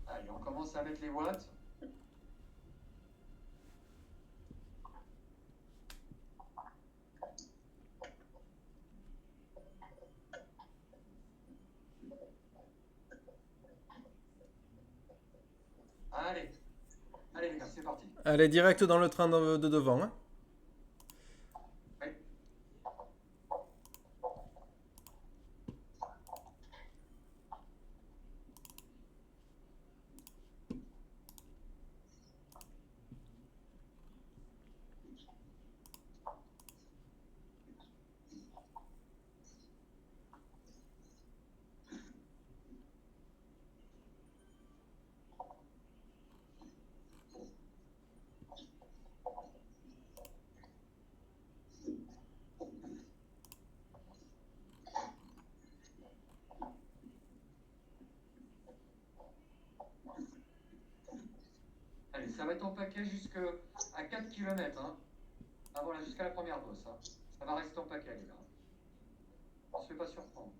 Allez, on commence à mettre les watts. Allez, allez les gars, c'est parti. Elle est direct dans le train de devant. Hein. Ouais. Allez, ça va être en paquet jusqu'à 4 km. Hein. Ah voilà, jusqu'à la première dose. Hein. Ça va rester en paquet les gars. On se fait pas surprendre.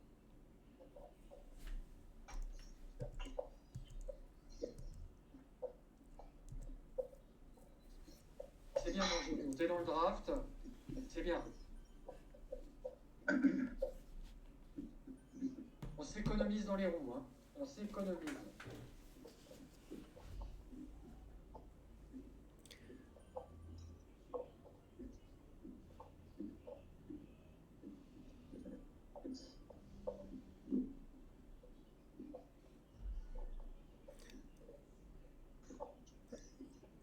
C'est bien, Bonjour. T'es dans le draft. C'est bien. On s'économise dans les roues. Hein. On s'économise.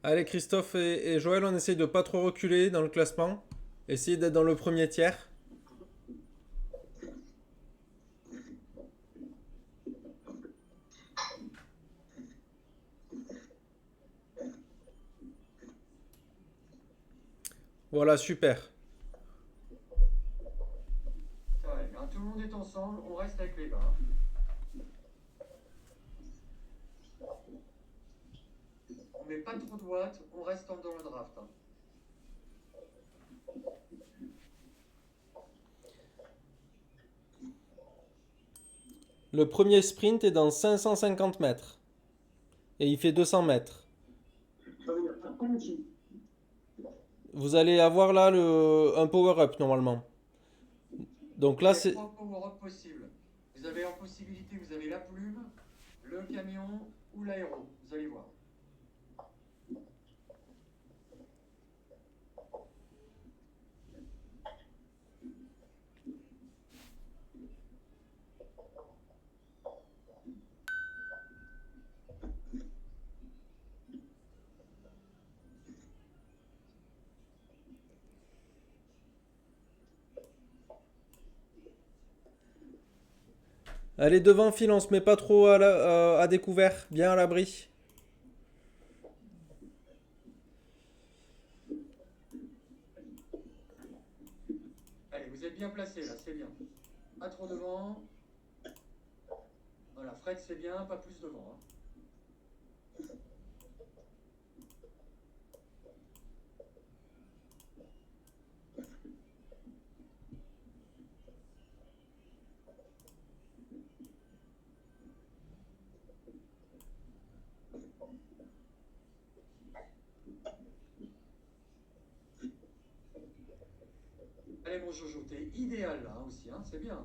Allez, Christophe et Joël, on essaye de pas trop reculer dans le classement. Essayez d'être dans le premier tiers. Voilà, super. Ouais, hein, tout le monde est ensemble. On reste avec les gars. Hein. On met pas trop de watts. On reste dans le draft. Hein. Le premier sprint est dans 550 mètres. Et il fait 200 mètres. Vous allez avoir là un power-up normalement. Donc là, Il y a c'est... 3 power-up possibles. Vous avez en possibilité, vous avez la plume, le camion ou l'aéro. Vous allez voir. Allez, devant, file, on se met pas trop à découvert. Bien à l'abri. Allez, vous êtes bien placés là, c'est bien. Pas trop devant. Voilà, Fred c'est bien, pas plus devant. Hein. Allez mon Jojo, t'es idéal là hein, aussi, hein, c'est bien.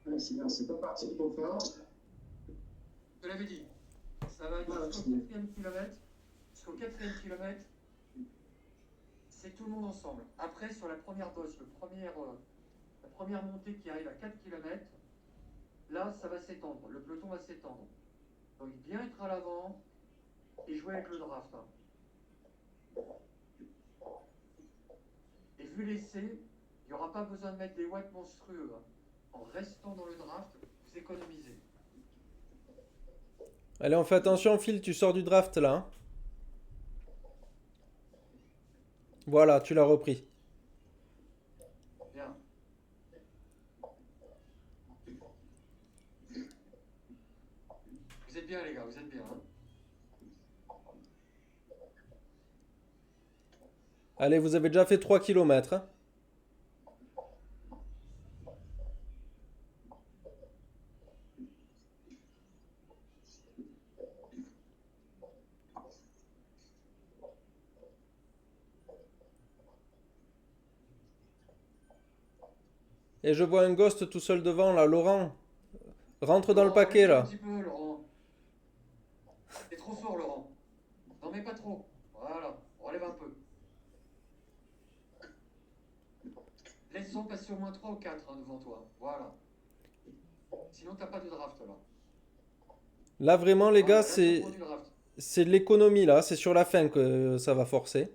Allez, c'est pas parti trop fort. Je te l'avais dit, ça va être jusqu'au 4e kilomètre. Jusqu'au 4e kilomètre, c'est tout le monde ensemble. Après, sur la première bosse, la première montée qui arrive à 4 km, là, ça va s'étendre. Le peloton va s'étendre. Donc, bien être à l'avant et jouer avec le draft. Hein. Et vu l'essai, il n'y aura pas besoin de mettre des watts monstrueux. Hein. En restant dans le draft, vous économisez. Allez, on fait attention, Phil, tu sors du draft là. Hein. Voilà, tu l'as repris. Bien. Vous êtes bien, les gars, vous êtes bien. Hein. Allez, vous avez déjà fait 3 km. Et je vois un ghost tout seul devant, là, Laurent. Rentre dans le Laurent, paquet, relève-toi un là. petit peu, Laurent. T'es trop fort, Laurent. N'en mets pas trop. Voilà, relève un peu. Laisse-en passer au moins 3 ou 4 devant toi. Voilà. Sinon, t'as pas de draft, là. Là, vraiment, les gars, Voilà, là, tu reprends du draft. c'est de l'économie, là. C'est sur la fin que ça va forcer.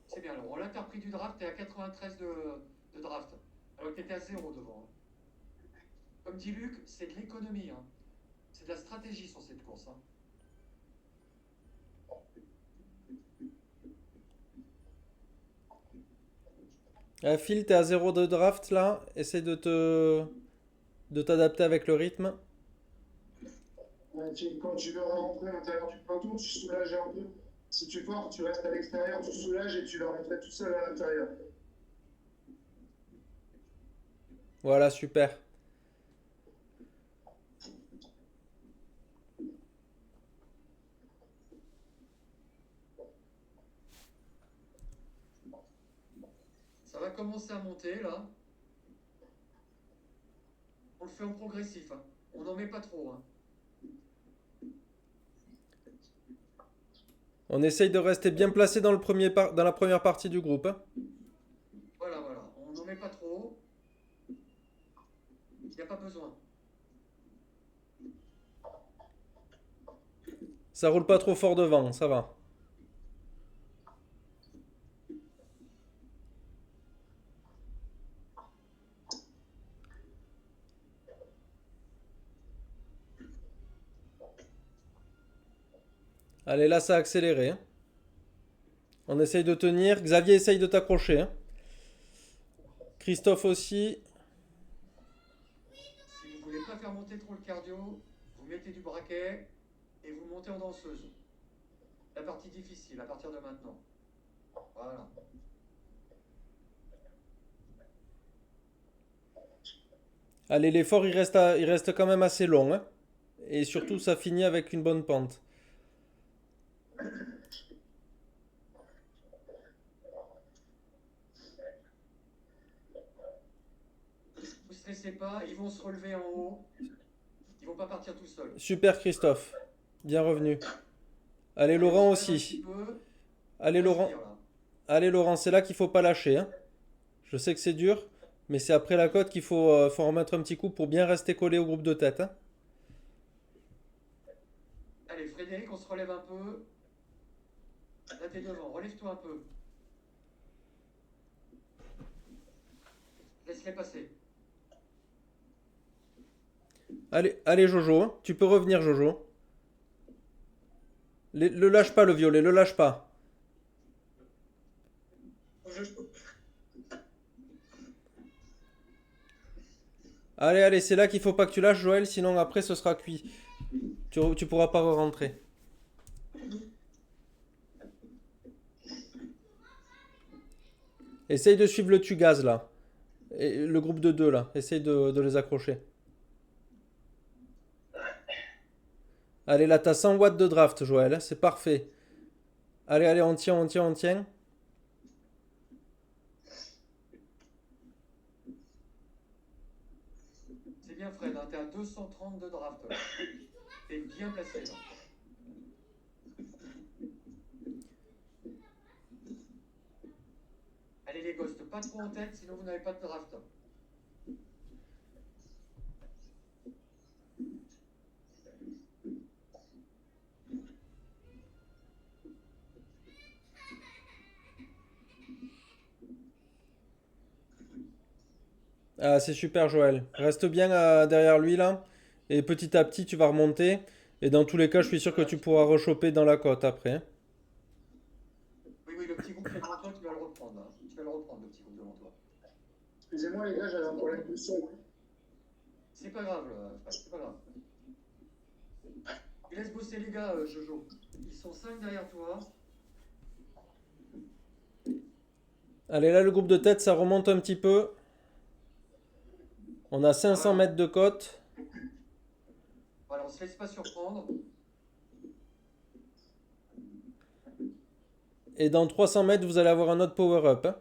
C'est bien, Laurent. Là, t'as repris du draft, t'es à 93 de draft. Alors que t'étais à 0 devant. Hein. Comme dit Luc, c'est de l'économie. Hein. C'est de la stratégie sur cette course. Hein. Phil, t'es à 0 de draft, là. Essaie de t'adapter avec le rythme. Ouais, quand tu veux rentrer à l'intérieur du peloton, tu soulages un peu. Si tu forces, tu restes à l'extérieur, tu soulages et tu vas rentrer tout seul à l'intérieur. Voilà, super. Ça va commencer à monter, là. On le fait en progressif. Hein. On n'en met pas trop. Hein. On essaye de rester bien placé dans dans la première partie du groupe. Voilà, voilà. On n'en met pas trop. Il n'y a pas besoin. Ça roule pas trop fort devant, ça va. Allez, là, ça a accéléré. On essaye de tenir. Xavier essaye de t'accrocher. Christophe aussi. Si vous voulez pas faire monter trop le cardio, vous mettez du braquet et vous montez en danseuse. La partie difficile à partir de maintenant. Voilà. Allez, l'effort, il reste quand même assez long. Et surtout, ça finit avec une bonne pente. Vous stressez pas, ils vont se relever en haut. Ils vont pas partir tout seuls. Super, Christophe. Bien revenu. Allez, Allez, Laurent on se relève un petit aussi. peu. Allez, On Laurent. respire là. Allez, Laurent, c'est là qu'il faut pas lâcher. Je sais que c'est dur, mais c'est après la côte qu'il faut remettre un petit coup pour bien rester collé au groupe de tête. Allez, Frédéric, on se relève un peu. Là, t'es devant. Relève-toi un peu. Laisse-les passer. Allez, allez, Jojo. Tu peux revenir, Jojo. Le lâche pas, le violet, le lâche pas. Allez, allez, c'est là qu'il faut pas que tu lâches, Joël, sinon après ce sera cuit. Tu pourras pas re-rentrer. Essaye de suivre le Tugaz là. Et le groupe de deux là. Essaye de les accrocher. Allez, là, t'as 100 watts de draft, Joël. C'est parfait. Allez, allez, on tient, on tient, on tient. C'est bien, Fred. Hein, t'es à 230 de draft. Là. T'es bien placé là. Allez, les gosses, pas trop en tête, sinon vous n'avez pas de draft. Ah, c'est super, Joël. Reste bien derrière lui là. Et petit à petit, tu vas remonter. Et dans tous les cas, je suis sûr que Voilà. tu pourras rechoper dans la côte après. Oui, oui, le petit groupe qui est devant toi, tu vas le reprendre. Hein. Tu vas le reprendre, le petit groupe devant toi. Excusez-moi les gars, j'avais un problème de son. C'est pas grave, Fred, c'est pas grave. Laisse bosser les gars, Jojo. Ils sont 5 derrière toi. Allez, là, le groupe de tête, ça remonte un petit peu. On a 500 Voilà. mètres de côte. Voilà, on se laisse pas surprendre. Et dans 300 mètres, vous allez avoir un autre power-up, hein.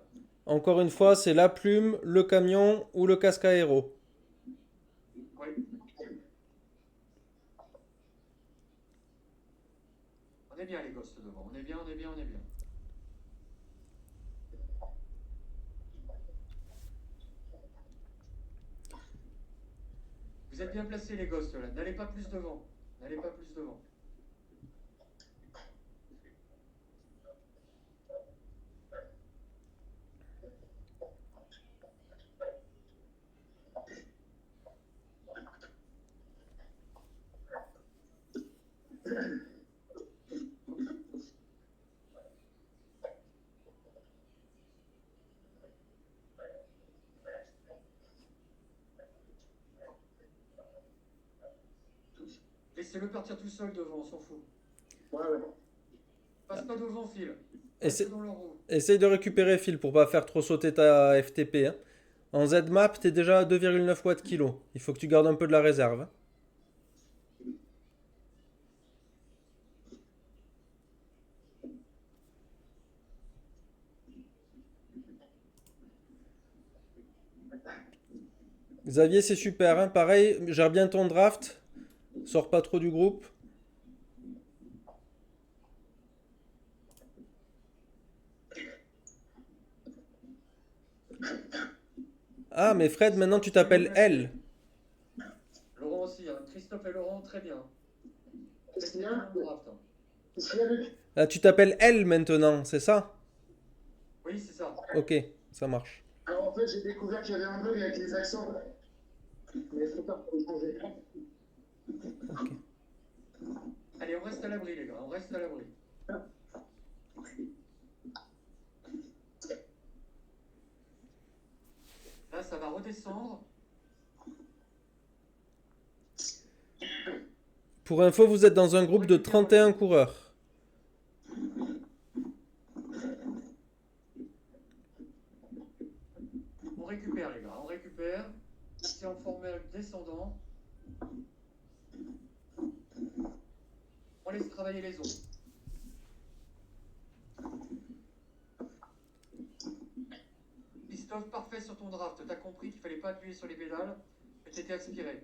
Encore une fois, c'est la plume, le camion ou le casque aéro. Oui. On est bien les gosses devant. On est bien, on est bien, on est bien. Vous êtes bien placés les gosses là. N'allez pas plus devant. N'allez pas plus devant. Laissez-le partir tout seul devant, on s'en fout. Ouais. Passe pas devant, Phil. Essa- Reste dans leur roue. Essaye de récupérer Phil pour pas faire trop sauter ta FTP, hein. En Z-Map, t'es déjà à 2,9 watts kilo. Il faut que tu gardes un peu de la réserve, hein. Xavier, c'est super, hein. Pareil, gère bien ton draft. Sors pas trop du groupe. Ah, mais Fred, maintenant tu t'appelles L. Laurent aussi, hein. Christophe et Laurent, très bien. Qu'est-ce qu'il y a Draft, hein. Qu'est-ce qu'il y a, Luc? Là, tu t'appelles L maintenant, c'est ça? Oui, c'est ça. Ok, ça marche. Alors en fait, j'ai découvert qu'il y avait un bug avec les accents. Mais c'est trop tard pour le changer. Allez, on reste à l'abri, les gars. On reste à l'abri. Là, ça va redescendre. Pour info, vous êtes dans un groupe de 31 coureurs. On récupère, les gars. On récupère. C'est en formule descendant. On laisse travailler les autres. Christophe, parfait sur ton draft. T'as compris qu'il fallait pas appuyer sur les pédales, mais t'étais aspiré.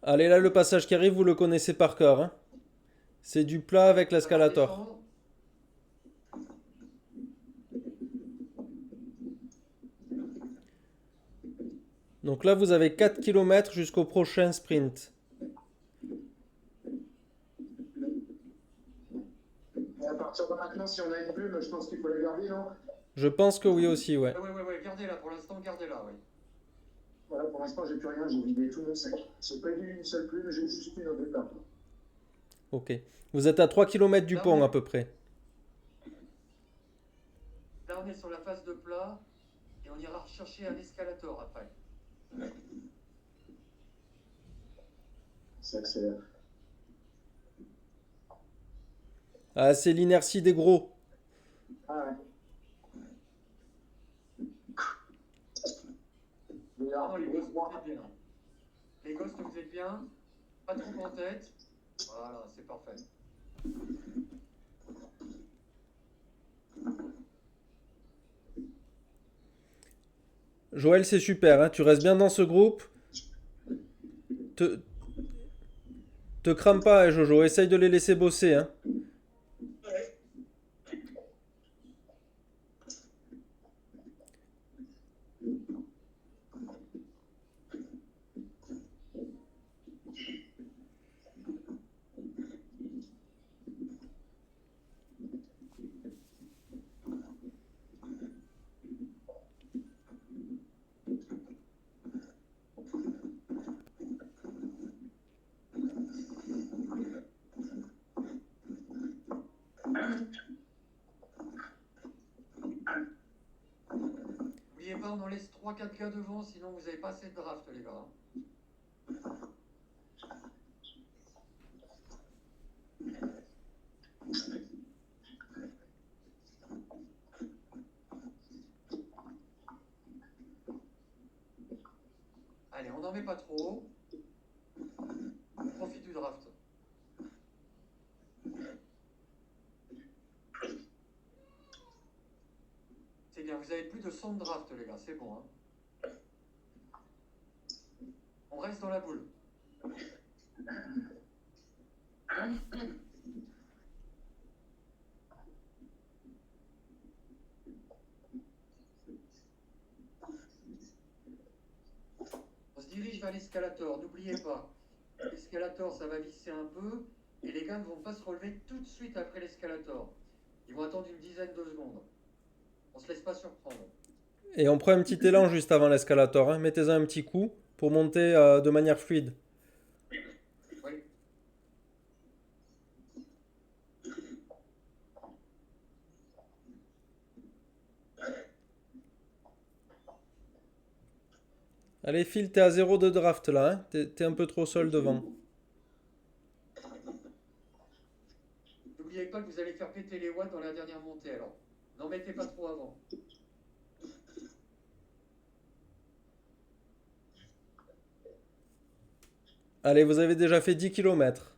Allez, là, le passage qui arrive, vous le connaissez par cœur, hein. C'est du plat avec Ça va l'escalator. redescendre. Donc là, vous avez 4 km jusqu'au prochain sprint. Et à partir de maintenant, si on a une plume, je pense qu'il faut la garder, non? Je pense que oui aussi, ouais. Ouais, gardez-la. Pour l'instant, gardez-la, ouais. Voilà, pour l'instant, j'ai plus rien, j'ai vidé tout mon sac. J'ai pas eu une seule plume, j'ai juste une au départ. Ok. Vous êtes à 3 km du Là, pont on est- à peu près. Là, on est sur la phase de plat et on ira rechercher un escalator après. Ça accélère. Ah, c'est l'inertie des gros. Ah ouais. Mais Ah alors, non, les gosses, vous êtes bien. Les gosses, vous êtes bien. Pas trop en tête. Voilà, c'est parfait. Joël, c'est super, hein. Tu restes bien dans ce groupe. Te, te crame pas, hein, Jojo. Essaye de les laisser bosser, hein. N'oubliez pas, on en laisse 3-4 gars devant, sinon vous n'avez pas assez de draft, les gars. Allez, on n'en met pas trop. On profite du draft. C'est bien, vous avez plus de son de draft, les gars, c'est bon. Hein. On reste dans la boule. On se dirige vers l'escalator, n'oubliez pas. L'escalator, ça va visser un peu, et les gars ne vont pas se relever tout de suite après l'escalator. Ils vont attendre une dizaine de secondes. On se laisse pas surprendre. Et on prend un petit élan juste avant l'escalator. Hein. Mettez-en un petit coup pour monter de manière fluide. Oui. Allez, Phil, t'es à 0 de draft là. Hein. T'es un peu trop seul devant. N'oubliez pas que vous allez faire péter les watts dans la dernière montée, alors. N'en mettez pas trop avant. Allez, vous avez déjà fait 10 km.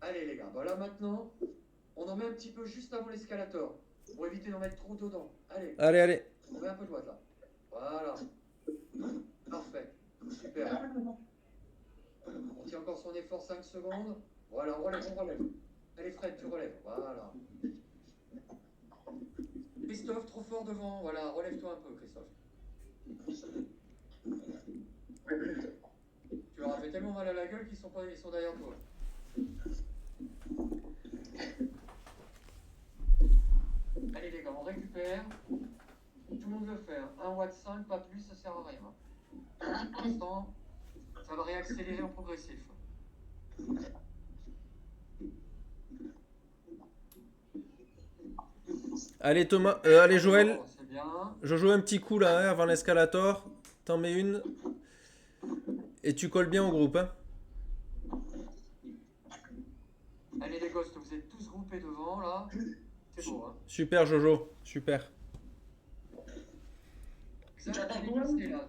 Allez les gars, bah là maintenant, on en met un petit peu juste avant l'escalator, pour éviter d'en mettre trop dedans. Allez, Allez, allez. on met un peu de watts là. Voilà. Parfait. Super. On tient encore son effort 5 secondes. Voilà, on relève. Allez Fred, tu relèves. Voilà. Christophe, trop fort devant. Voilà, relève-toi un peu, Christophe. Tu leur as fait tellement mal à la gueule qu'ils sont derrière toi. Allez les gars, on récupère. Tout le monde le fait. 1 watt 5, pas plus, ça sert à rien. Pour l'instant, ça va réaccélérer en progressif. Allez, Thomas. Allez, Joël. C'est bien. Je joue un petit coup là hein, avant l'escalator. T'en mets une. Et tu colles bien au groupe. Hein. Allez les gosses, vous êtes tous groupés devant là. C'est beau, hein. Super, Jojo. Super. Ça, allez passer là.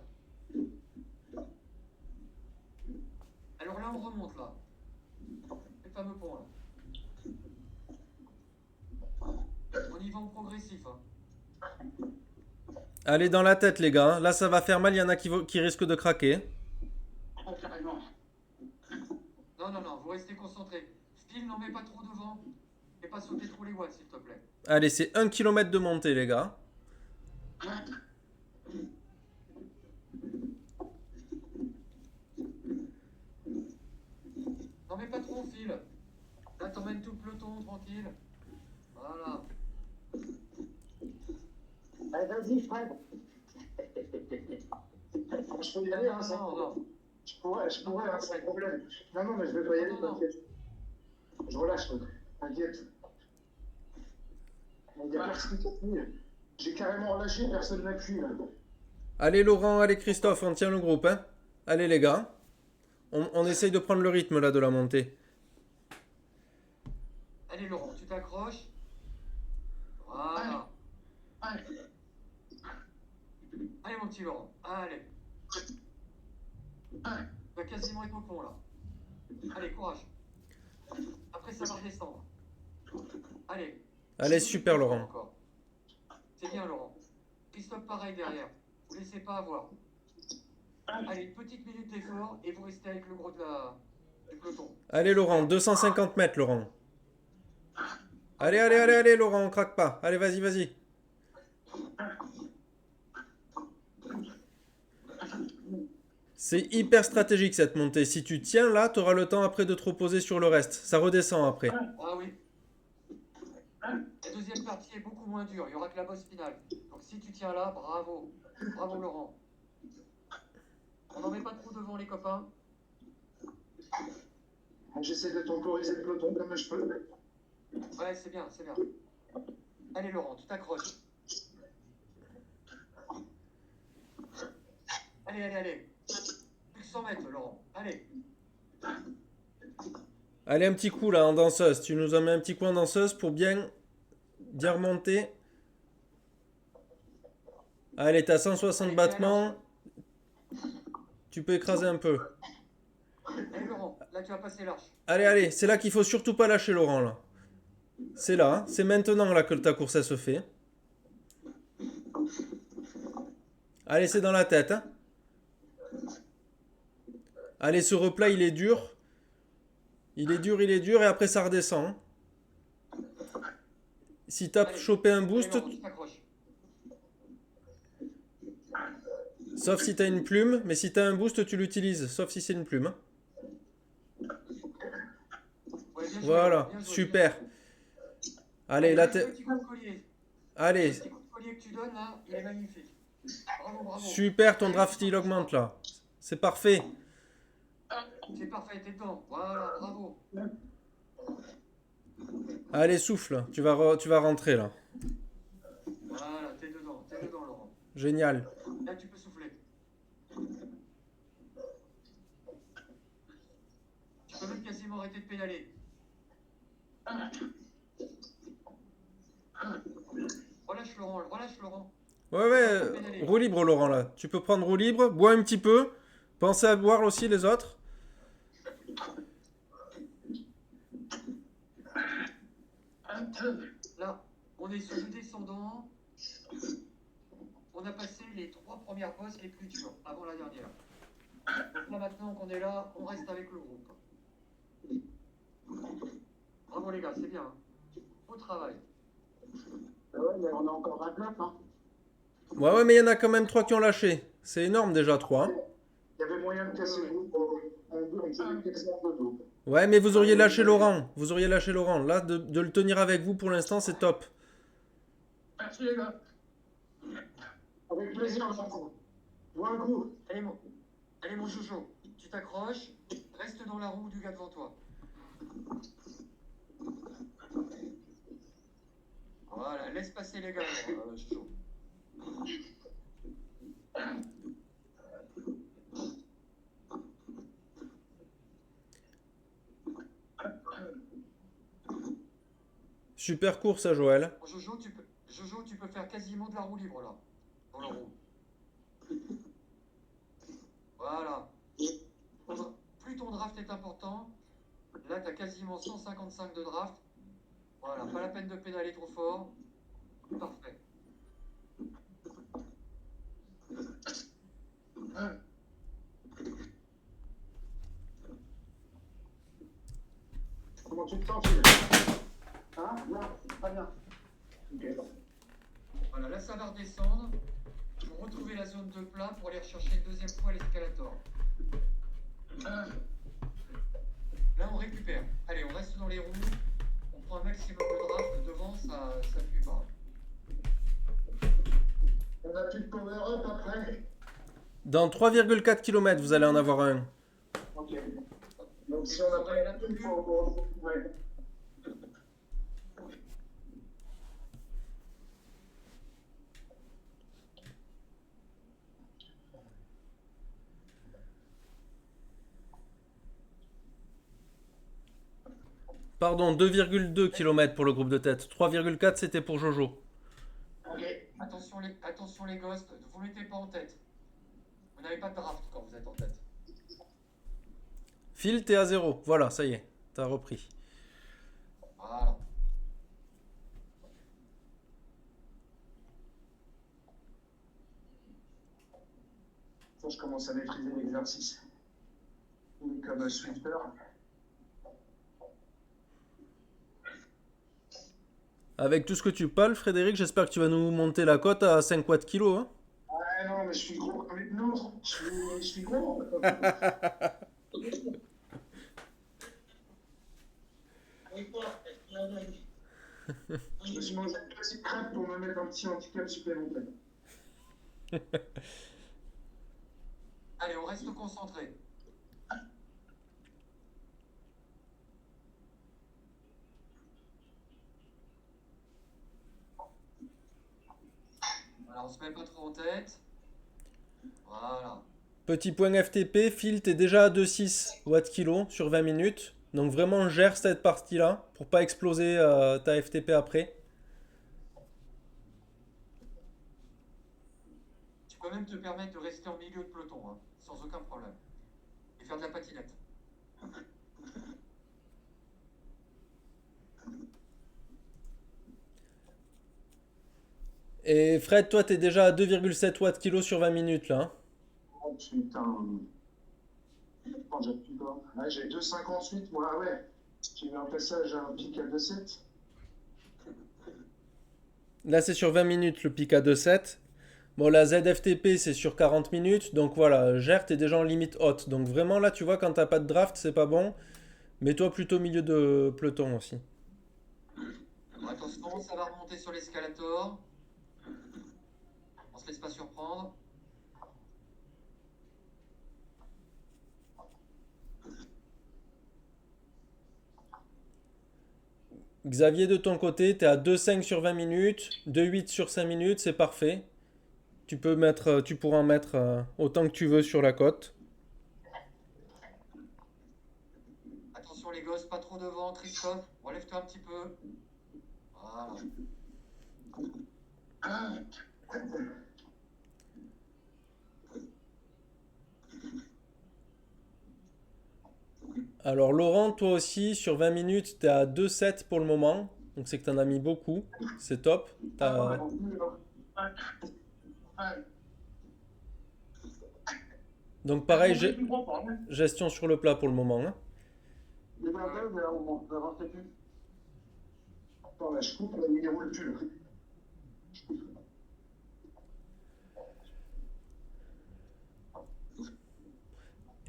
Alors là, on remonte là. Le fameux pont là. On y va en progressif. Hein. Allez, dans la tête, les gars. Hein. Là, ça va faire mal. Il y en a qui risquent de craquer. Non, vous restez concentrés. Phil, n'en mets pas trop devant. Et pas sauter trop les watts, s'il te plaît. Allez, c'est 1 km de montée, les gars. N'en mets pas trop, Phil. Là, t'emmènes tout le peloton, tranquille. Voilà. Allez, vas-y, Fred. Je peux y aller, hein, Non. Je pourrais, hein, sans problème. Non, mais je vais pas y aller, t'inquiète. Je relâche, t'inquiète. Il n'y a personne qui appuie. J'ai carrément relâché, personne n'appuie. Allez, Laurent. Allez, Christophe. On tient le groupe. Hein. Allez, les gars. On essaye de prendre le rythme là de la montée. Allez, Laurent, tu t'accroches. Voilà. Allez, mon petit Laurent. Allez. Tu vas quasiment être au pont, là. Allez, courage. Après, ça va redescendre. Allez. Allez, super, Laurent. Encore. C'est bien, Laurent. Christophe, pareil derrière. Vous laissez pas avoir. Allez, une petite minute d'effort et vous restez avec le gros du peloton. Allez, Laurent. 250 mètres, Laurent. Allez, Laurent. On craque pas. Allez, vas-y. C'est hyper stratégique cette montée. Si tu tiens là, tu auras le temps après de te reposer sur le reste. Ça redescend après. Ah oui. La deuxième partie est beaucoup moins dure. Il n'y aura que la bosse finale. Donc si tu tiens là, bravo. Bravo Laurent. On n'en met pas trop devant les copains. J'essaie de temporiser le peloton comme je peux. Ouais, c'est bien. Allez Laurent, tu t'accroches. Allez. Plus que 100 mètres, Laurent. Allez. Allez, un petit coup là en danseuse. Tu nous en mets un petit coup en danseuse pour bien remonter. Allez, t'as 160 Allez, battements. Tu peux écraser un peu. Allez, Laurent, là tu vas passer l'arche. Allez, allez, c'est là qu'il faut surtout pas lâcher Laurent là. C'est là, hein. C'est maintenant là que ta course elle se fait. Allez, c'est dans la tête, hein. Allez, ce replat il est dur. Il est dur et après ça redescend, hein. Si t'as Allez. chopé un Allez, boost, Laurent, tu t'accroches. sauf si t'as une plume, mais si t'as un boost, tu l'utilises, sauf si c'est une plume, hein. Ouais, bien joué, Voilà, Laurent, bien joué, super. bien joué. Allez, là Le t'es. petit coup de collier. Le Allez, petit coup de collier que tu donnes là, il est magnifique. Bravo, bravo. super, ton draft il augmente là. C'est parfait. C'est parfait, t'es dedans. Voilà, bravo. Allez, souffle, tu vas rentrer là. Voilà, t'es dedans, Laurent. Génial. Là, tu peux souffler. Tu peux même quasiment arrêter de pédaler. Relâche, Laurent. Ouais, roue libre Laurent là. Tu peux prendre roue libre, bois un petit peu. Pensez à boire aussi les autres. Là, on est sur le descendant. On a passé les 3 premières bosses les plus dures avant la dernière. Donc là, maintenant qu'on est là, on reste avec le groupe. Bravo les gars, c'est bien. Beau travail. Ouais, mais on a encore 29, hein. Ouais, mais il y en a quand même 3 qui ont lâché. C'est énorme déjà 3, hein. Il y avait moyen de casser le groupe. On faisait des casses de dos. Ouais, mais vous auriez lâché Laurent. Vous auriez lâché Laurent. Là, de le tenir avec vous pour l'instant, c'est top. Merci les gars. Avec plaisir, Jean-François. Vois un coup. Allez mon Jojo, tu t'accroches, reste dans la roue du gars devant toi. Voilà, laisse passer les gars, Jojo. Super course à Joël. Jojo, tu peux faire quasiment de la roue libre là, dans la roue. Voilà. Plus ton draft est important, là tu as quasiment 155 de draft. Voilà, pas la peine de pédaler trop fort. Parfait. Comment tu te sens, Phil? Hein? Non, pas bien. Ok. Voilà, là ça va redescendre. Pour retrouver la zone de plat pour aller rechercher une deuxième fois l'escalator. Là on récupère. Allez, on reste dans les roues. On prend un maximum de draft. Devant, ça pue pas. On a plus de power-up après. Dans 3,4 km, vous allez en avoir un. Ok. Donc si on a pas la plume, faut... Ouais. Pardon, 2,2 km pour le groupe de tête. 3,4 c'était pour Jojo. Ok. Attention les ghosts, ne vous mettez pas en tête. Vous n'avez pas de draft quand vous êtes en tête. Phil, t'es à 0. Voilà, ça y est. T'as repris. Voilà. Faut que je commence à maîtriser l'exercice. Comme un Swifter. Avec tout ce que tu parles, Frédéric, j'espère que tu vas nous monter la cote à 5 watts kilo, hein. Ah non, mais je suis gros comme une autre. Je suis gros. Je me suis mangé une petite crêpe pour me mettre un petit handicap supplémentaire. Allez, on reste concentré. Voilà, on se met pas trop en tête. Voilà. Petit point FTP, Phil, t'es déjà à 2,6 watts kilo sur 20 minutes. Donc vraiment gère cette partie-là pour pas exploser ta FTP après. Tu peux même te permettre de rester en milieu de peloton, hein, sans aucun problème. Et faire de la patinette. Et Fred, toi t'es déjà à 2,7 watts kilo sur 20 minutes là, hein. Oh putain. Oh, j'appuie pas. Là, j'ai 2,58, moi, ah ouais. J'ai mis un passage à un pic à 2,7. Là c'est sur 20 minutes le pic à 2,7. Bon, la ZFTP c'est sur 40 minutes. Donc voilà, gère, t'es déjà en limite haute. Donc vraiment là tu vois quand t'as pas de draft c'est pas bon. Mets-toi plutôt au milieu de peloton aussi. Bon, attention, ça va remonter sur l'escalator. On se laisse pas surprendre. Xavier, de ton côté, tu es à 2,5 sur 20 minutes, 2,8 sur 5 minutes, c'est parfait. Tu pourras en mettre autant que tu veux sur la côte. Attention les gosses, pas trop devant, Christophe. Relève-toi un petit peu. Voilà. Ah, Alors Laurent, toi aussi, sur 20 minutes, tu es à 2,7 pour le moment. Donc c'est que tu en as mis beaucoup. C'est top. ah, T'as- ouais. Ouais. Donc pareil, gestion sur le plat pour le moment, hein. Il est bien belle, mais on n'avançait plus. Attends, là, je coupe, là, il roule plus, là.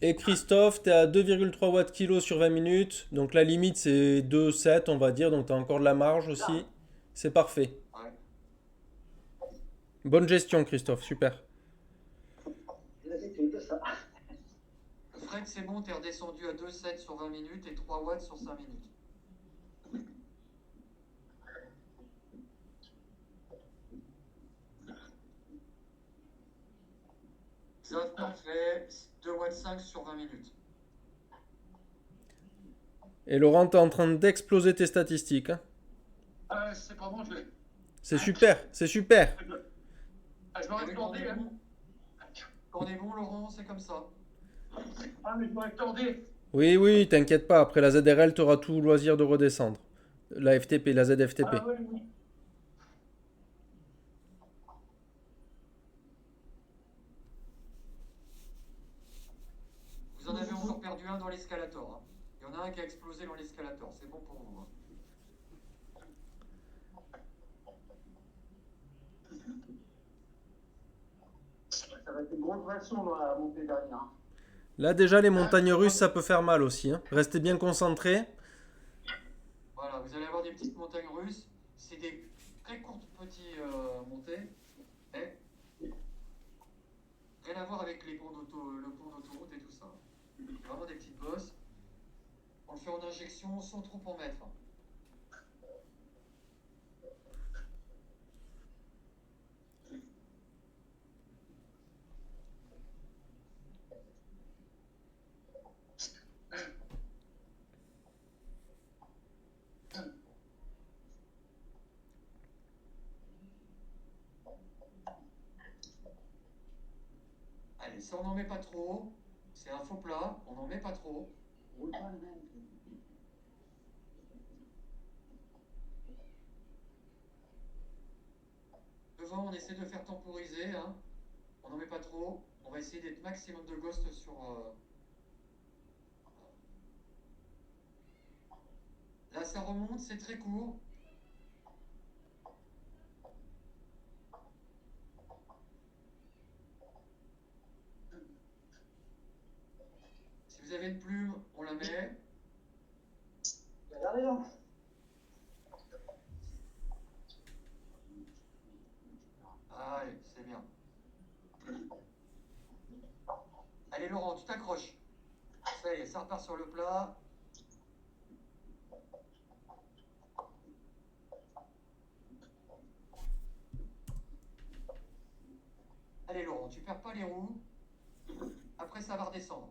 Et Christophe, tu es à 2,3 watts kilo sur 20 minutes. Donc la limite c'est 2,7 on va dire. Donc tu as encore de la marge aussi. C'est parfait. Ouais. Bonne gestion Christophe, super. Fred, c'est bon, t'es redescendu à 2,7 sur 20 minutes et 3 watts sur 5 minutes. Xav, parfait. 2 watts 5 sur 20 minutes. Et Laurent, t'es en train d'exploser tes statistiques, hein. Ah, c'est pas bon, je l'ai. C'est super, c'est super. Ah, je m'aurais Quand on tordé, est hein. bon, quand on est bon, Laurent, c'est comme ça. Ah, mais je m'aurais tordé. Oui, oui, t'inquiète pas. Après la ZRL, t'auras tout loisir de redescendre. La FTP, la ZFTP. Ah, ouais, oui. Vous en avez encore perdu un dans l'escalator, hein. Il y en a un qui a explosé dans l'escalator. C'est bon pour vous, hein. Ça va être une grosse pression dans la montée dernière. Là, déjà, les montagnes russes, ça peut faire mal aussi, hein. Restez bien concentrés. Voilà, vous allez avoir des petites montagnes russes. C'est des très courtes petites montées. Mais rien à voir avec le pont d'autoroute et tout ça. C'est vraiment des petites bosses. On le fait en injection sans trop en mettre. Allez, ça on n'en met pas trop. C'est un faux plat, on n'en met pas trop. Devant, on essaie de faire temporiser, hein. On n'en met pas trop. On va essayer d'être maximum de ghost sur. Là, ça remonte, c'est très court. Si vous avez une plume, on la met. Regardez, là. Allez, c'est bien. Allez, Laurent, tu t'accroches. Ça y est, ça repart sur le plat. Allez, Laurent, tu perds pas les roues. ça va redescendre.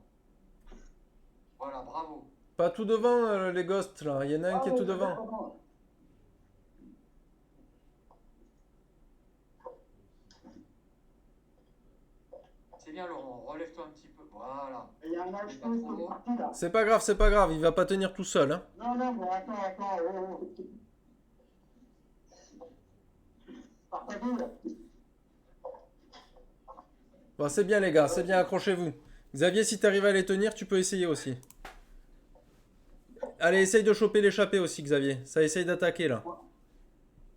Voilà, bravo. Pas tout devant, les ghosts, là. Il y en a un qui est tout devant. C'est bien, Laurent. Relève-toi un petit peu. Voilà. Il y a un Mais match pas qui est trop haut. parti là. C'est pas grave, c'est pas grave. Il va pas tenir tout seul, hein. Non, non, mais attends. Partagez là. Bon, c'est bien, les gars. C'est bien, accrochez-vous. Xavier, si t'arrives à les tenir, tu peux essayer aussi. Allez, essaye de choper l'échappée aussi, Xavier. Ça essaye d'attaquer, là.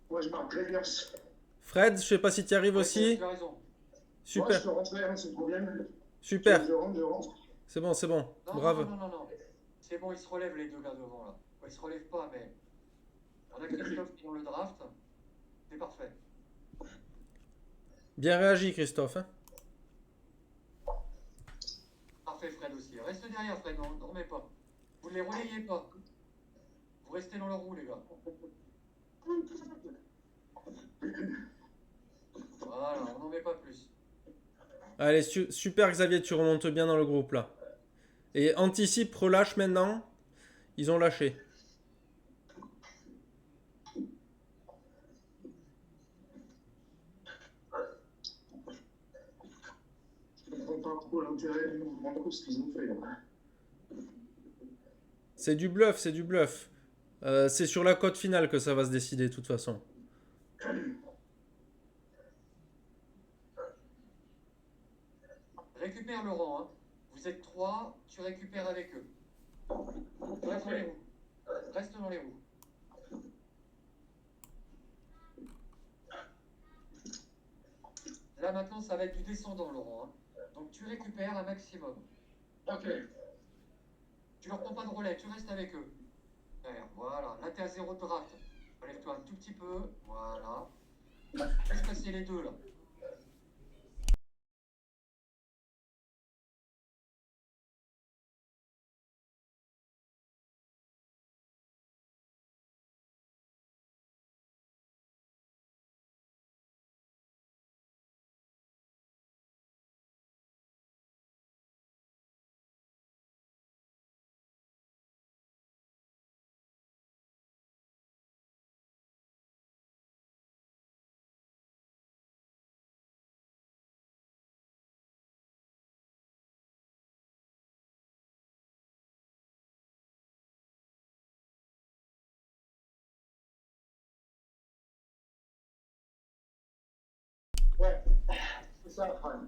Moi, je marque Gregers. Fred, je sais pas si tu arrives Ouais, aussi. tu as raison. Moi, je Super, peux rentrer, hein, c'est le problème. super. Je rentre. C'est bon, c'est bon. Non, Bravo. non. C'est bon, ils se relèvent les deux gars devant là. Ouais, ils se relèvent pas, mais. On a Christophe qui ont le draft. C'est parfait. Bien réagi, Christophe, hein. Parfait, Fred aussi. Reste derrière, Fred, ne dormez pas. Vous ne les relayez pas. Vous restez dans leur roue, les gars. Voilà, on n'en met pas plus. Allez, super, Xavier, tu remontes bien dans le groupe, là. Et anticipe, relâche maintenant. Ils ont lâché. Je comprends pas trop l'intérêt du mouvement de course qu'ils ont fait là. C'est du bluff, c'est du bluff. C'est sur la cote finale que ça va se décider, de toute façon. Récupère Laurent, hein. Vous êtes trois, tu récupères avec eux. Reste dans les roues. Reste dans les roues. Là maintenant, ça va être du descendant, Laurent, hein. Donc tu récupères un maximum. Ok. Tu leur prends pas de relais, tu restes avec eux. Voilà, là t'es à 0 de draft. Relève-toi un tout petit peu, voilà. Laisse passer les deux là. Ouais. C'est ça, Fran.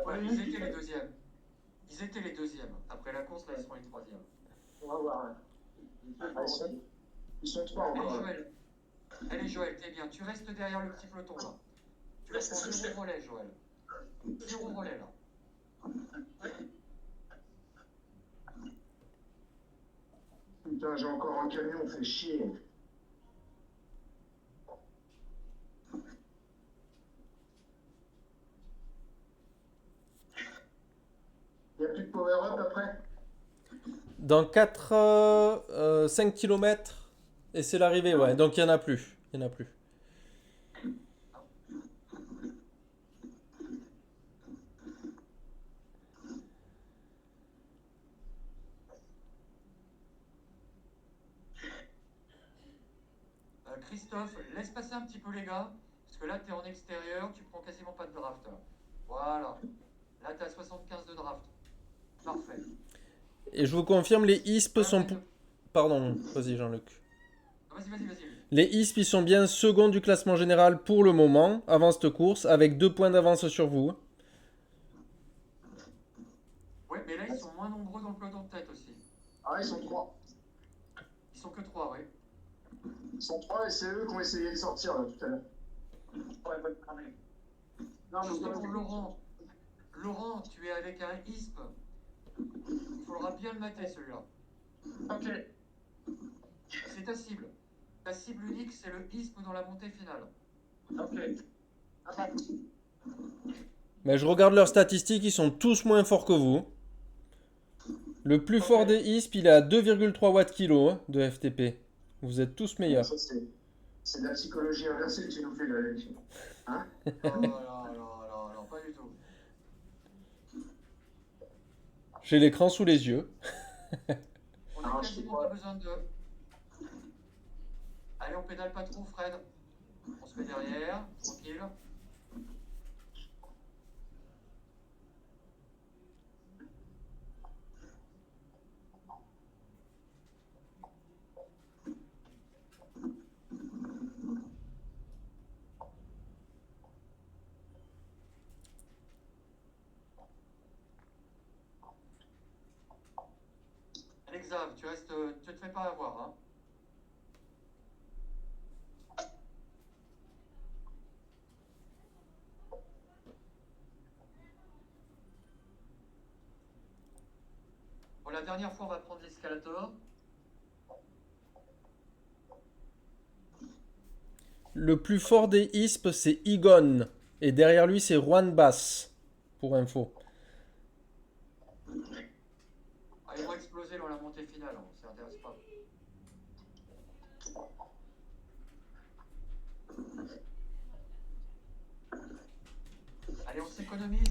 Ouais, ils étaient les deuxièmes. Ils étaient les deuxièmes. Après la course, là, ils seront les troisièmes. On va voir. Ils sont trois Allez, encore. Joël. Allez, Joël, t'es bien. Tu restes derrière le petit peloton, là. Tu restes en zéro relais, Joël. Zéro relais, là. Putain, j'ai encore un camion, fait chier. Il n'y a plus de power-up après? Dans 5 km, et c'est l'arrivée, ouais. Donc il n'y en a plus. Il n'y en a plus. Christophe, laisse passer un petit peu les gars, parce que là, t'es en extérieur, tu prends quasiment pas de draft. Voilà. Là, t'es à 75 de draft. Parfait. Et je vous confirme, les ISP sont... Vas-y, Pardon, vas-y Jean-Luc. vas-y. Les ISP, ils sont bien seconds du classement général pour le moment, avant cette course, avec 2 points d'avance sur vous. Ouais, mais là, ils sont moins nombreux dans le peloton de tête aussi. Ah, ils sont trois. Ils sont que 3, ouais. Ils sont trois et c'est eux qui ont essayé de sortir là tout à l'heure. Ouais, bonne journée. Non, Justement, Laurent. Laurent, tu es avec un ISP. Il faudra bien le mater, celui-là. Ok. C'est ta cible. Ta cible unique, c'est le ISP dans la montée finale. Ok. Mais je regarde leurs statistiques, ils sont tous moins forts que vous. Le plus fort des ISP, il est à 2,3 watts kilo hein, de FTP. Vous êtes tous meilleurs. Ça, c'est de la psychologie inversée que tu nous fais là, Alex. Hein? Oh là, pas du tout. J'ai l'écran sous les yeux. On a quasiment pas besoin de... Allez, on pédale pas trop, Fred. On se met derrière, tranquille. Allez, Xav, tu restes, tu te fais pas avoir, hein. Bon, la dernière fois, on va prendre l'escalator. Le plus fort des ISP, c'est Igon. Et derrière lui, c'est Juan Bass. Pour info. Ah, ils vont exploser dans la montée finale, hein, ça intéresse pas. Allez, on s'économise.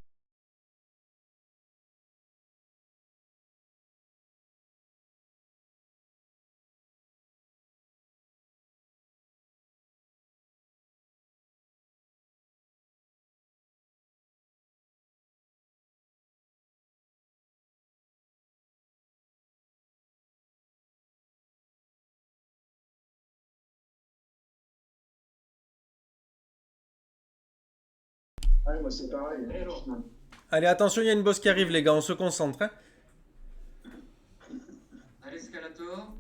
Ouais, moi, c'est pareil. Allez, attention, il y a une bosse qui arrive, les gars. On se concentre. Hein. À l'escalator.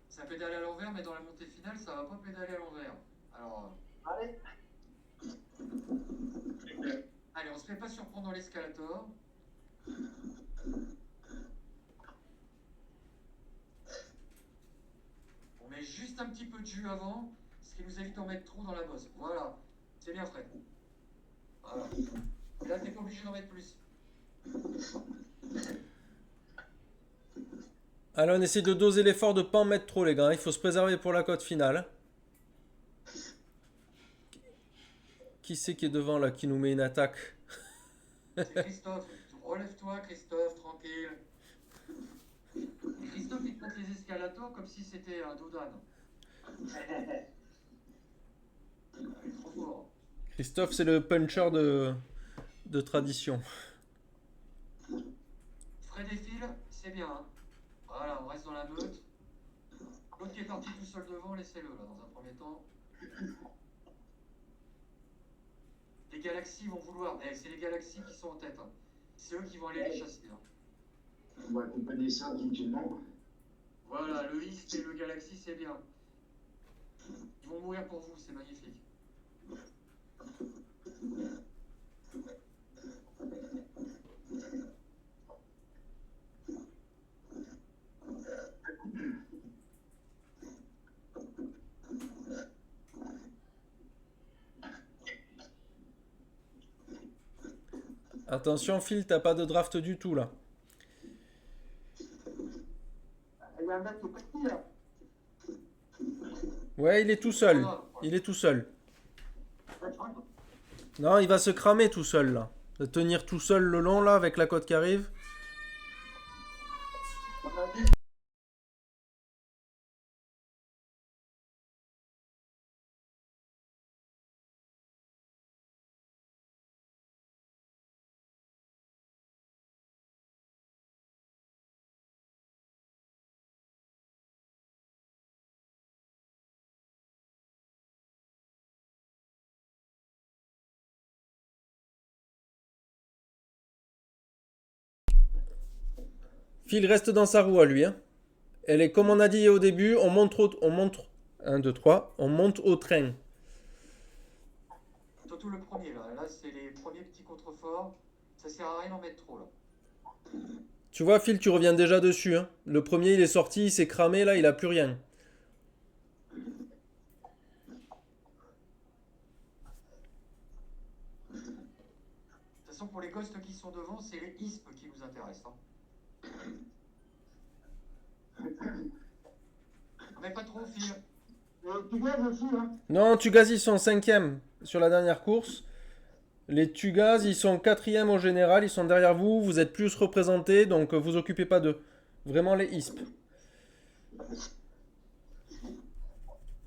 Ça pédale à l'envers, mais dans la montée finale, ça va pas pédaler à l'envers. Alors, allez, on se fait pas surprendre dans l'escalator. On met juste un petit peu de jus avant, ce qui nous évite d'en mettre trop dans la bosse. Voilà, c'est bien, Fred. Voilà. Et là, t'es pas obligé d'en mettre plus. Allez, on essaie de doser l'effort de pas en mettre trop, les gars. Il faut se préserver pour la cote finale. Qui c'est qui est devant, là, qui nous met une attaque? C'est Christophe. Relève-toi, Christophe, tranquille. Et Christophe, il te montre les escalators comme si c'était un dos d'âne. Il est trop fort. Christophe, c'est le puncher de tradition. Fred et Phil, c'est bien. Hein. Voilà, on reste dans la meute. L'autre qui est parti tout seul devant, laissez-le là dans un premier temps. Les galaxies vont vouloir. Eh, c'est les galaxies qui sont en tête. Hein. C'est eux qui vont aller les chasser. Hein. On va accompagner ça tranquillement. Voilà, le East et le Galaxy, c'est bien. Ils vont mourir pour vous, c'est magnifique. Attention, Phil, t'as pas de draft du tout, là. Il y a un mec qui est petit là. Ouais, il est tout seul. Il est tout seul. Non, il va se cramer tout seul, là. De tenir tout seul le long, là, avec la côte qui arrive. Phil reste dans sa roue à lui. Hein. Elle est, comme on a dit au début, on monte, on monte 1, 2, 3, on monte au train. Surtout le premier là. Là, c'est les premiers petits contreforts. Ça sert à rien d'en mettre trop là. Tu vois, Phil, tu reviens déjà dessus. Hein. Le premier, il est sorti, il s'est cramé, là, il a plus rien. De toute façon, pour les ghosts qui sont devant, c'est les ISP qui nous intéressent. Hein. On met pas trop, Phil. Tu gazes aussi, hein? Non, tu gazes, ils sont 5ème. sur la dernière course. Les Tugaz, ils sont quatrième au général, ils sont derrière vous, vous êtes plus représentés, donc vous occupez pas d'eux. Vraiment les ISP.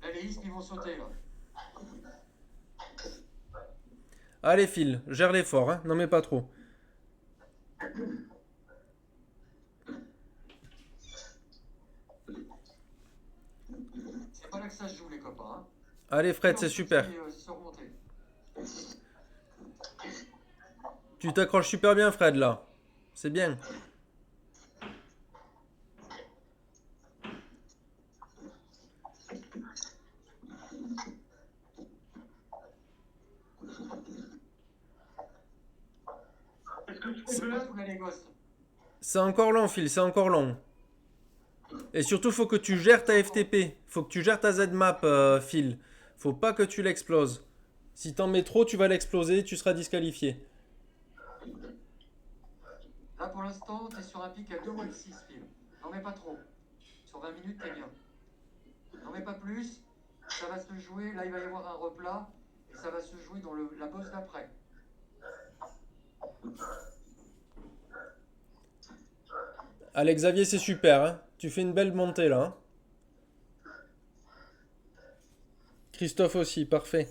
Là, les ISP, ils vont sauter, là. Allez, Phil, gère l'effort, hein, n'en mets pas trop. C'est pas là que ça se joue, les copains. Hein. Allez, Fred, c'est super. Sont remontés. Tu t'accroches super bien, Fred, là. C'est bien. C'est là où on a les gosses. C'est encore long, Phil, c'est encore long. Et surtout, faut que tu gères ta FTP. Faut que tu gères ta ZMap, Phil. Faut pas que tu l'exploses. Si t'en mets trop, tu vas l'exploser, tu seras disqualifié. Là, pour l'instant, t'es sur un pic à 2 watts 6, Phil. N'en mets pas trop. Sur 20 minutes, t'es bien. N'en mets pas plus. Ça va se jouer. Là, il va y avoir un replat. Et ça va se jouer dans la bosse d'après. Allez, Xavier, c'est super, hein. Tu fais une belle montée, là, hein. Christophe aussi, parfait.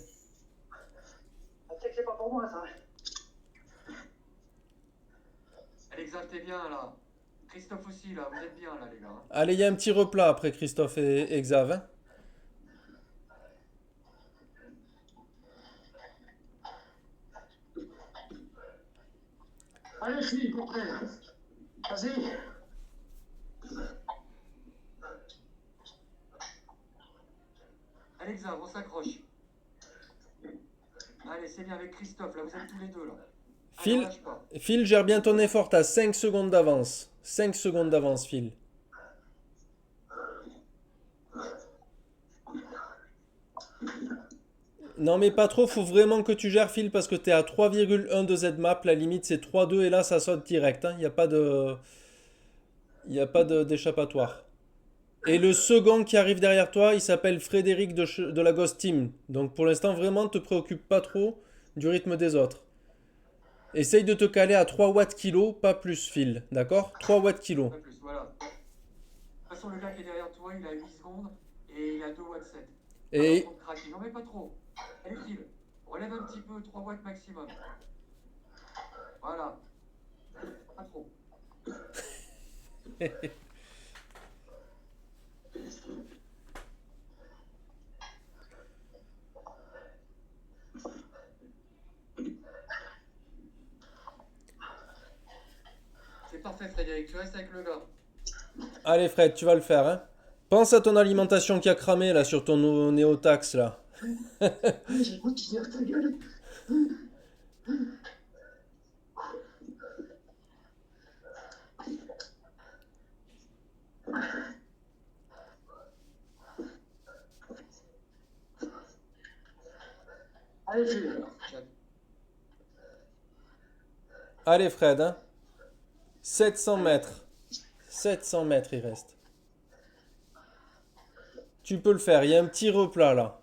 C'est que c'est pas pour moi, ça. Alexandre, t'es bien, là. Christophe aussi, là. Vous êtes bien, là, les gars. Hein. Allez, il y a un petit replat après Christophe et Xav, hein. Allez, Philippe, après. Vas-y. Alexandre, on s'accroche. Allez, c'est bien avec Christophe, là. Vous êtes tous les deux, là. Allez, on Phil, lâche pas. Phil gère bien ton effort, t'as 5 secondes d'avance. 5 secondes d'avance, Phil. Non mais pas trop, faut vraiment que tu gères, Phil, parce que t'es à 3,1 de ZMap, la limite c'est 3,2 et là ça saute direct, hein. Il n'y a pas de... Il n'y a pas d'échappatoire. Et le second qui arrive derrière toi, il s'appelle Frédéric de la Ghost Team. Donc pour l'instant, vraiment, ne te préoccupe pas trop du rythme des autres. Essaye de te caler à 3 watts kilo, pas plus, Phil. D'accord? 3 watts kilo. Pas plus, voilà. De toute façon, le gars qui est derrière toi, il a 8 secondes et il a 2 watts 7. Et Alors, craquer. N'en mets pas trop. Allez, Phil. Relève un petit peu, 3 watts maximum. Voilà. Pas trop. C'est parfait, Frédéric. Tu restes avec le gars. allez, Fred, tu vas le faire, hein. Pense à ton alimentation qui a cramé là sur ton néotax là. J'ai pas te dire ta gueule. Allez, Philippe. Allez, Fred, hein. 700 mètres. 700 mètres il reste. Tu peux le faire, il y a un petit replat là.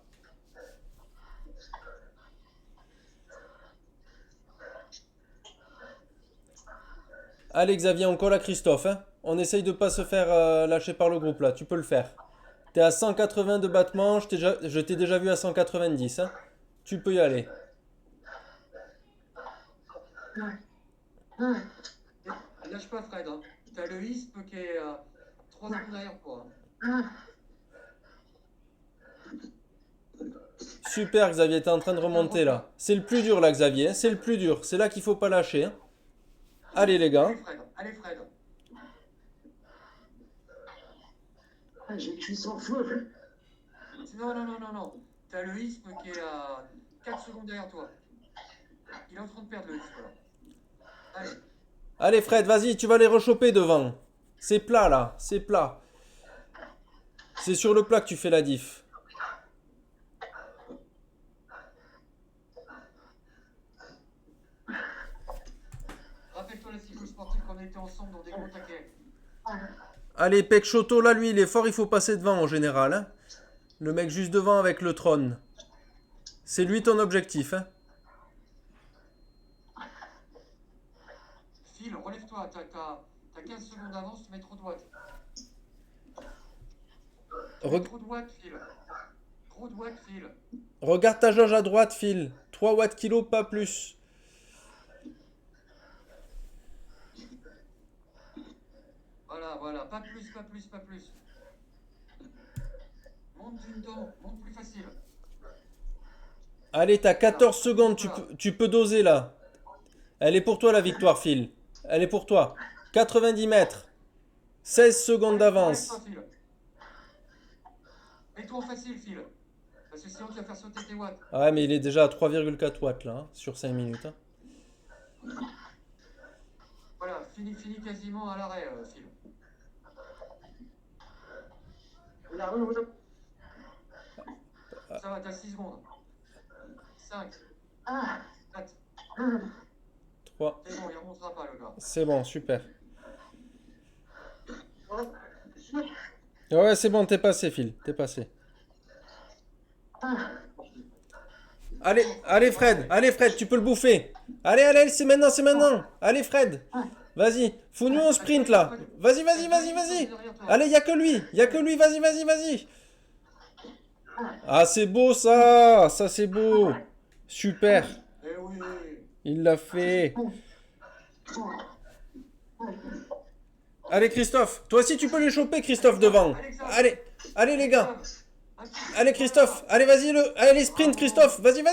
Allez Xavier, on colle à Christophe, hein. On essaye de pas se faire lâcher par le groupe là, tu peux le faire. T'es à 180 de battements, je t'ai déjà vu à 190, hein. Tu peux y aller. Et lâche pas, Fred. Hein. T'as le ISP qui est 3 secondes derrière toi. Hein. Super Xavier, t'es en train de remonter là. C'est le plus dur là Xavier, hein. C'est le plus dur. C'est là qu'il faut pas lâcher, hein. Allez les gars. Allez, Fred. Allez, Fred. J'ai cuit sans feu. Non, non, non, non, non. T'as le ISP qui est à 4 secondes derrière toi. Il est en train de perdre le ISP là. Allez. Allez Fred, vas-y, tu vas les rechoper devant. C'est plat là, c'est plat. C'est sur le plat que tu fais la diff. Rappelle-toi la cyclosportive qu'on était ensemble dans des gros taquets. Allez, Pecchotto, là lui il est fort, il faut passer devant en général, hein. Le mec juste devant avec le trône. C'est lui ton objectif. Hein. Phil, relève-toi, t'as 15 secondes d'avance, tu mets trop de watts. Tu mets trop de watts, Phil. Trop de watts, Phil. Regarde ta jauge à droite, Phil. 3 watts kilo, pas plus. Voilà, pas plus, pas plus, pas plus. Monte d'une dent, monte plus facile. Allez, t'as 14 secondes, tu peux doser là. Elle est pour toi la victoire, Phil. Elle est pour toi. 90 mètres. 16 secondes d'avance. Relève-toi, Phil. Mets-toi en facile, Phil. Parce que sinon tu vas faire sauter tes watts. Ouais, mais il est déjà à 3,4 watts là, hein, sur 5 minutes. Hein. Voilà, fini quasiment à l'arrêt, Phil. Ça va, t'as 6 secondes. 5, 4. 3. C'est bon, il remontera pas, le gars. C'est bon, super. Ouais, c'est bon, t'es passé, Phil. T'es passé. Allez, Fred, tu peux le bouffer. Allez, c'est maintenant. Allez, Fred. Vas-y, fous-nous un sprint là. Vas-y. Allez, y a que lui, vas-y. Ah, c'est beau ça c'est beau. Super, Eh oui. il l'a fait. Allez, Christophe, toi aussi tu peux les choper, Christophe, devant. Allez les gars. Allez, Christophe, allez, vas-y, allez, sprint, Christophe. Vas-y,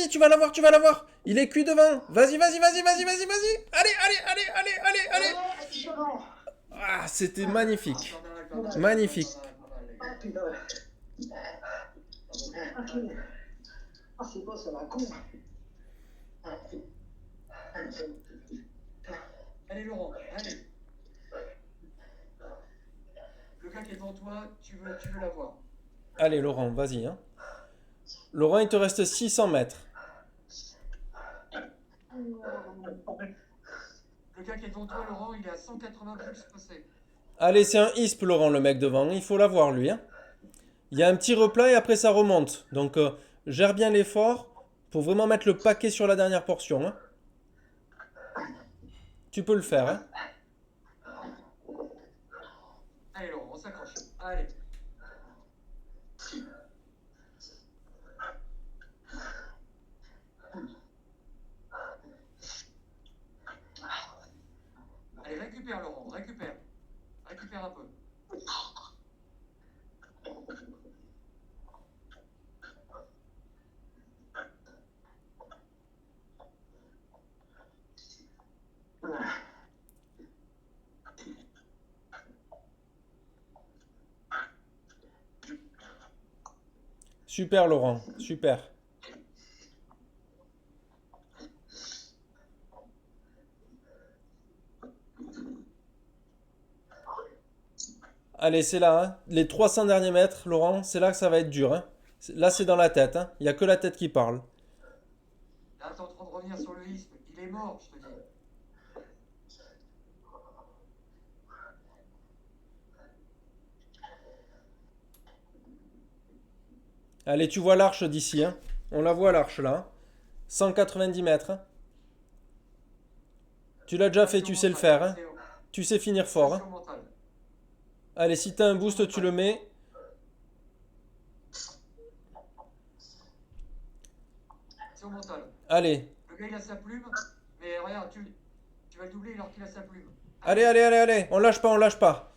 tu vas l'avoir. Il est cuit devant. Vas-y. Allez. Ah, c'était magnifique. Magnifique. Ah, c'est pas ça, la con. Allez, Laurent, allez. Le gars qui est devant toi, tu veux l'avoir. Allez, Laurent, vas-y. Hein. Laurent, il te reste 600 mètres. Le gars qui est devant toi, Laurent, il est à 180 plus passé. Allez, c'est un ISP, Laurent, le mec devant. Il faut l'avoir, lui. Hein. Il y a un petit replat et après ça remonte. Donc, gère bien l'effort pour vraiment mettre le paquet sur la dernière portion. Hein. Tu peux le faire. Hein. Allez, Laurent, on s'accroche. Allez. Allez, récupère, Laurent, récupère. Récupère un peu. Super, Laurent. Super. Allez, c'est là. Hein. Les 300 derniers mètres, Laurent, c'est là que ça va être dur. Hein. Là, c'est dans la tête. Hein. Il n'y a que la tête qui parle. Là, t'es en train de revenir sur le isthme. Il est mort, je te dis. Allez, tu vois l'arche d'ici. Hein. On la voit l'arche là. Hein. 190 mètres. Hein. Tu l'as déjà fait, tu sais le faire. Hein. Tu sais finir fort. Hein. Allez, si t'as un boost, tu le mets. C'est au mental. Allez. Le gars, il a sa plume. Mais regarde, tu vas le doubler alors qu'il a sa plume. Allez. On lâche pas.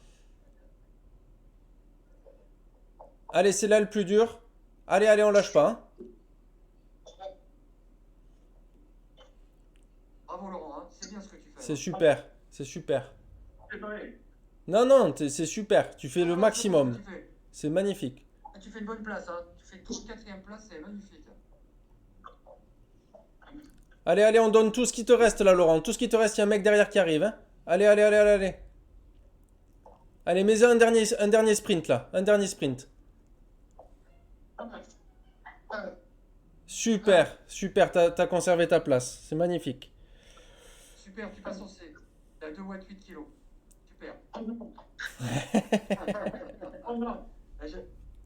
Allez, c'est là le plus dur. Allez, on lâche pas. Hein. Bravo, Laurent, hein. C'est bien ce que tu fais. C'est super. Non, c'est super. Tu fais le maximum. C'est magnifique. Tu fais une bonne place, hein. Tu fais 4ème place, c'est magnifique. Allez, on donne tout ce qui te reste là, Laurent. Tout ce qui te reste, il y a un mec derrière qui arrive. Hein. Allez. Allez, mets-en un dernier sprint là. Un dernier sprint. Super. T'as conservé ta place. C'est magnifique. Super, tu passes en C. T'as 2 watts 8 kilos. Super.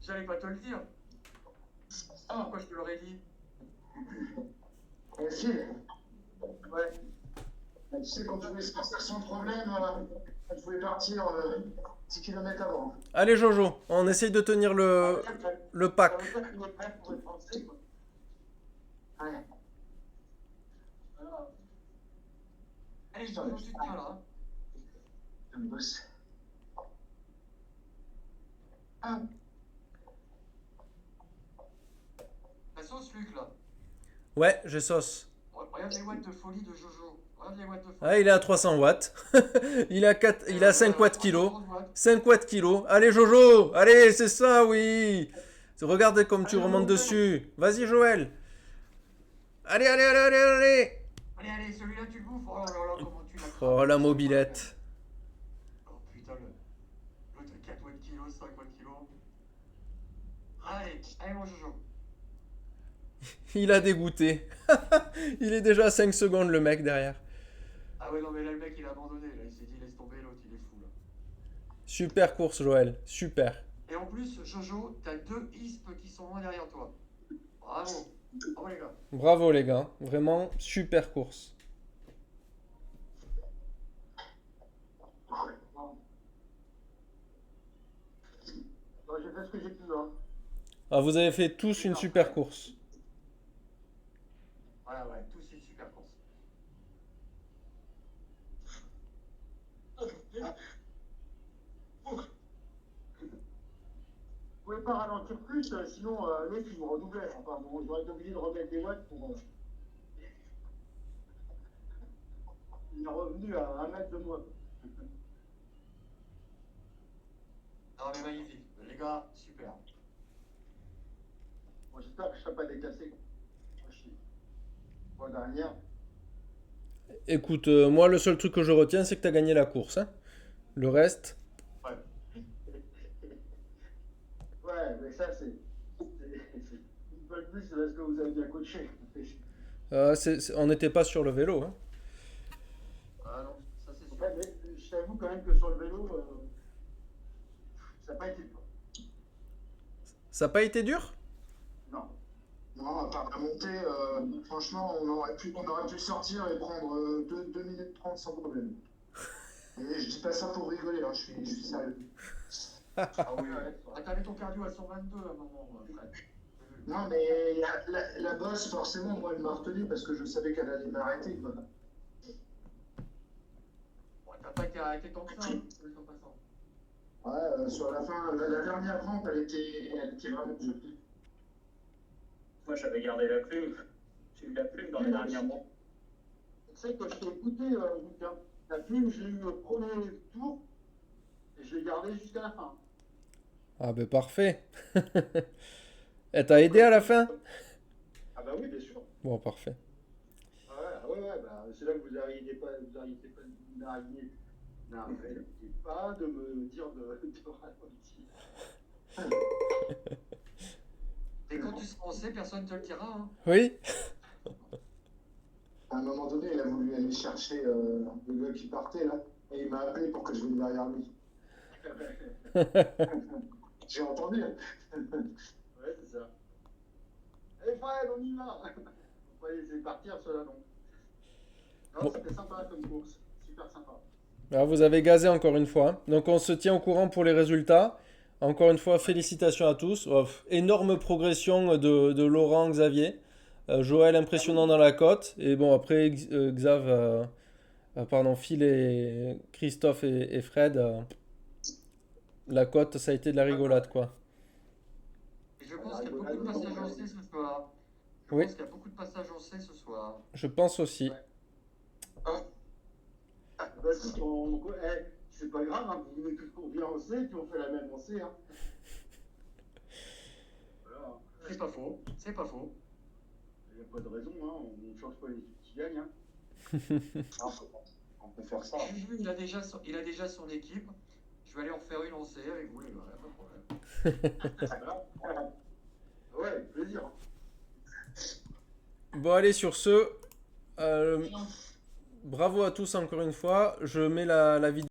J'allais pas te le dire. Pourquoi je te l'aurais dit? Et Phil, Ouais. tu sais, quand tu voulais se passer sans problème, tu pouvais partir 10 km avant. Allez Jojo, on essaye de tenir le Ça pack. veut dire qu'il est prêt pour être français, quoi. Ouais. Allez, Jojo, tu te tiens là. Hein. Je me bosse. La sauce, Luc, là. Ouais, j'ai sauce. Regarde les watts de folie de Jojo. Regarde les watts de folie. Ah, il est à 300 watts. Il a 5 watts kilo. 330 watts. 5 watts kilo. Allez Jojo, allez, c'est ça, oui. Regardez comme tu Allez, remontes Jojo. dessus. Vas-y Joël. Allez, allez, allez, allez, allez. Allez, allez, celui-là, tu le bouffes. Oh là là, comment tu l'as Oh, cramé. la mobilette. Oh putain, l'autre 4 watts kilo, 5 watts kilo. Allez, allez, mon Jojo. Il a dégoûté. Il est déjà à 5 secondes le mec derrière. Ah ouais, non, mais là, le mec, il a abandonné. Là, il s'est dit, laisse tomber, l'autre, il est fou, là. Super course Joël, super. Et en plus, Jojo, t'as 2 ISP qui sont loin derrière toi. Bravo. Bravo, les gars. Bravo les gars, vraiment super course. Bon, j'ai fait ce que j'ai pu, hein. Ah, vous avez fait tous une super course. Ouais, ouais, tous une super course. Vous pouvez pas ralentir plus, sinon l'autre il me redoublait. Enfin bon, j'aurais été obligé de remettre des watts pour. Il est revenu à 1 mètre de moi. Non, mais magnifique. Les gars, super. Bon, j'espère que je ne serai pas déclassé. Fois dernière. Écoute, moi le seul truc que je retiens c'est que t'as gagné la course. Hein. Le reste, Ouais. Ouais, mais ça c'est. Une fois de plus, c'est parce que vous avez bien coaché. on n'était pas sur le vélo. Hein. Ah non, ça c'est sûr. Ouais, mais je t'avoue quand même que sur le vélo, ça n'a pas été dur. Ça n'a pas été dur? Non. Non, à part la montée, franchement, on aurait pu sortir et prendre 2 minutes 30 sans problème. Et je dis pas ça pour rigoler, hein, je suis sérieux. Ah oui, ouais. Ah, t'avais ton cardio à 122 à un moment, Fred. Non, mais la bosse, forcément, moi, elle m'a retenu parce que je savais qu'elle allait m'arrêter, quoi. Bon, t'as pas été arrêté tant que ça, hein, en passant. Ouais, sur la fin, la dernière rampe, elle était vraiment dure. Moi, j'avais gardé la plume. J'ai eu la plume dans les derniers mois. Tu sais que je t'ai écouté, Lucas. La plume, je l'ai eu au premier tour et je l'ai gardée jusqu'à la fin. Ah ben parfait. Elle t'a aidé à la fin? Ah bah oui, bien sûr. Bon, parfait. Ouais, bah, c'est là que vous n'arrivez pas, n'arrivez pas de me dire de ralentir. Et quand tu seras lancé, personne te le dira, hein. Oui? À un moment donné, il a voulu aller chercher le gars qui partait, là, et il m'a appelé pour que je vienne derrière lui. J'ai entendu, hein. Ouais, c'est ça. Allez Fred, on y va. On va laisser partir cela donc. Non, Bon. c'était sympa comme course. Super sympa. Alors, vous avez gazé encore une fois. Hein. Donc on se tient au courant pour les résultats. Encore une fois, félicitations à tous. Oh, énorme progression de Laurent, Xavier. Joël impressionnant dans la cote. Et bon, après, Phil et Christophe et Fred, la cote, ça a été de la rigolade, quoi. Et je pense qu'il y a beaucoup de passages en C ce soir. Je Oui. pense qu'il y a beaucoup de passages en C ce soir. Je pense aussi. Vas-y, c'est pas grave, hein, vous venez tous qu'on vient en C, puis on fait la même en C. Hein. Voilà. C'est pas faux, c'est pas faux. Il n'y a pas de raison, hein, on ne change pas les équipes qui gagnent. Hein. On peut faire ça. Juju, il a déjà son équipe. Je vais aller en faire une en C avec vous, les gars, pas de problème. Voilà. Ouais, avec plaisir. Bon, allez, sur ce, bravo à tous encore une fois. Je mais la vidéo.